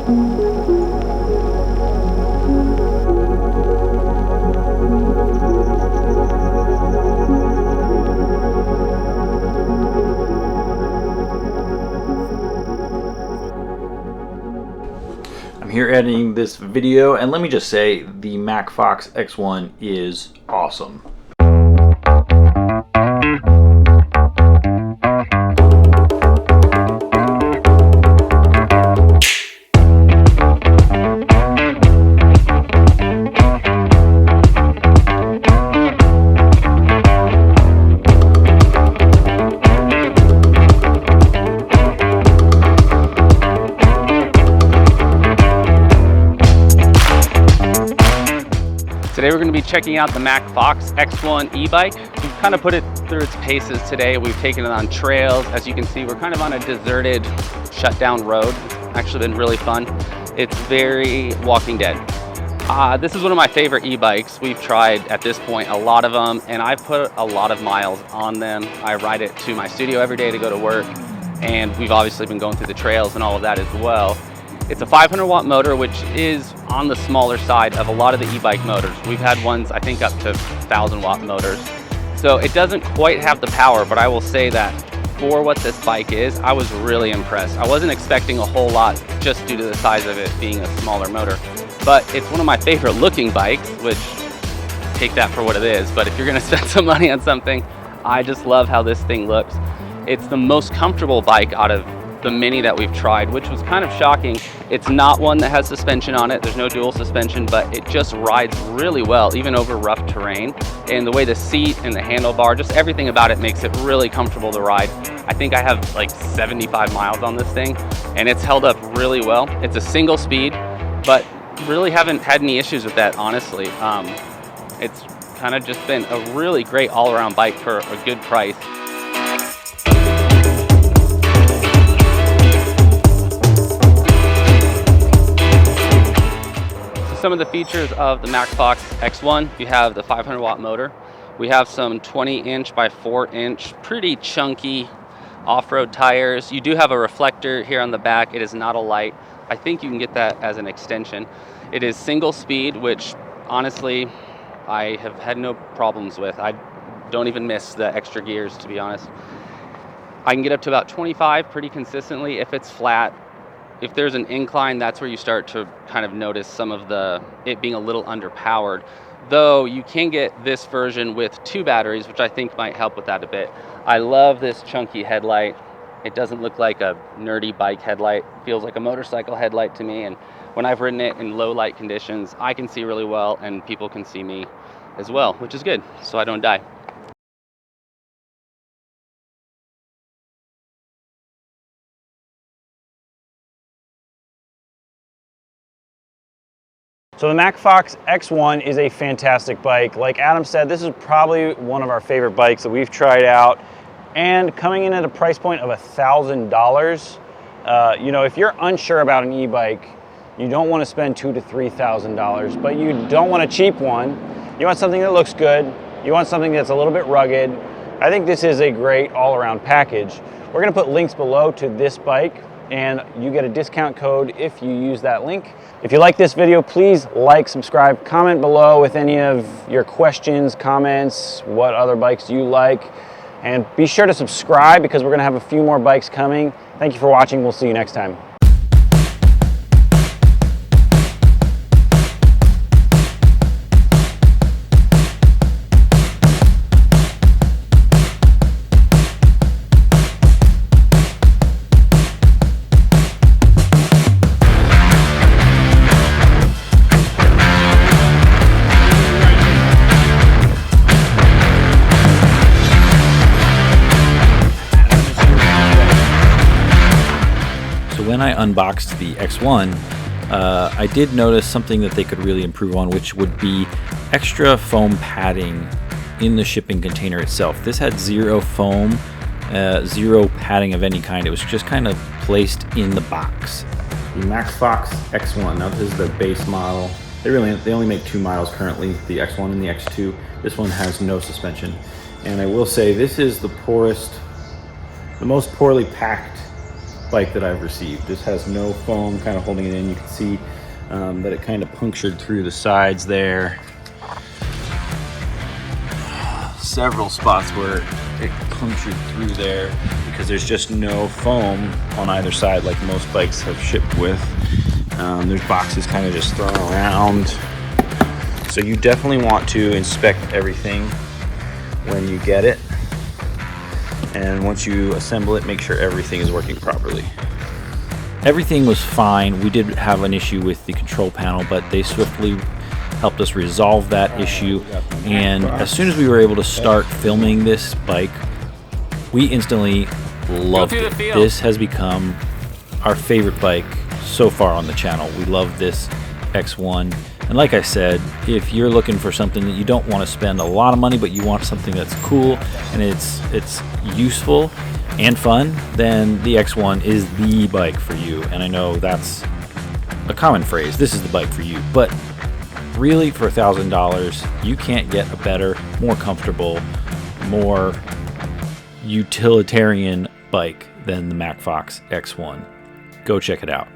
I'm here editing this video, and let me just say the Mack Fox X1 is awesome. Today we're going to be checking out the Mack Fox X1 e-bike. We've kind of put it through its paces today. We've taken it on trails. As you can see, we're kind of on a deserted, shut down road. It's actually been really fun. It's very Walking Dead. This is one of my favorite e-bikes. We've tried at this point a lot of them, and I've put a lot of miles on them. I ride it to my studio every day to go to work, and we've obviously been going through the trails and all of that as well. It's a 500 watt motor, which is on the smaller side of a lot of the e-bike motors. We've had ones, I think, up to 1,000 watt motors. So it doesn't quite have the power, but I will say that for what this bike is, I was really impressed. I wasn't expecting a whole lot just due to the size of it being a smaller motor. But it's one of my favorite looking bikes, which take that for what it is. But if you're gonna spend some money on something, I just love how this thing looks. It's the most comfortable bike out of the many that we've tried, which was kind of shocking. It's not one that has suspension on it. There's no dual suspension, but it just rides really well, even over rough terrain. And the way the seat and the handlebar, just everything about it makes it really comfortable to ride. I think I have like 75 miles on this thing, and it's held up really well. It's a single speed, but really haven't had any issues with that, honestly. It's kind of just been a really great all-around bike for a good price. Some of the features of the Mack Fox X1, you have the 500 watt motor. We have some 20-inch by 4-inch, pretty chunky off-road tires. You do have a reflector here on the back. It is not a light. I think you can get that as an extension. It is single speed, which honestly, I have had no problems with. I don't even miss the extra gears, to be honest. I can get up to about 25 pretty consistently if it's flat. If there's an incline, that's where you start to kind of notice some of it being a little underpowered. Though you can get this version with 2 batteries, which I think might help with that a bit. I love this chunky headlight. It doesn't look like a nerdy bike headlight. It feels like a motorcycle headlight to me. And when I've ridden it in low light conditions, I can see really well, and people can see me as well, which is good, so I don't die. So the Mack Fox X1 is a fantastic bike. Like Adam said, this is probably one of our favorite bikes that we've tried out. And coming in at a price point of $1,000, you know, if you're unsure about an e-bike, you don't want to spend $2,000 to $3,000, but you don't want a cheap one. You want something that looks good. You want something that's a little bit rugged. I think this is a great all-around package. We're going to put links below to this bike, and you get a discount code if you use that link. If you like this video, please like, subscribe, comment below with any of your questions, comments, what other bikes do you like, and be sure to subscribe because we're going to have a few more bikes coming. Thank you for watching. We'll see you next time. When I unboxed the X1, I did notice something that they could really improve on, which would be extra foam padding in the shipping container itself. This had zero foam, zero padding of any kind. It was just kind of placed in the box. The Mack Fox X1, now this is their base model. They only make 2 models currently, the X1 and the X2. This one has no suspension. And I will say this is the most poorly packed bike that I've received. This has no foam kind of holding it in. You can see that it kind of punctured through the sides there. Several spots where it punctured through there because there's just no foam on either side like most bikes have shipped with. There's boxes kind of just thrown around. So you definitely want to inspect everything when you get it. And once you assemble it, make sure everything is working properly. Everything was fine. We did have an issue with the control panel, but they swiftly helped us resolve that issue. And as soon as we were able to start filming this bike, we instantly loved it. This has become our favorite bike so far on the channel. We love this X1. And like I said, if you're looking for something that you don't want to spend a lot of money, but you want something that's cool and it's useful and fun, then the X1 is the bike for you. And I know that's a common phrase, this is the bike for you, but really for $1,000, you can't get a better, more comfortable, more utilitarian bike than the MacFox X1. Go check it out.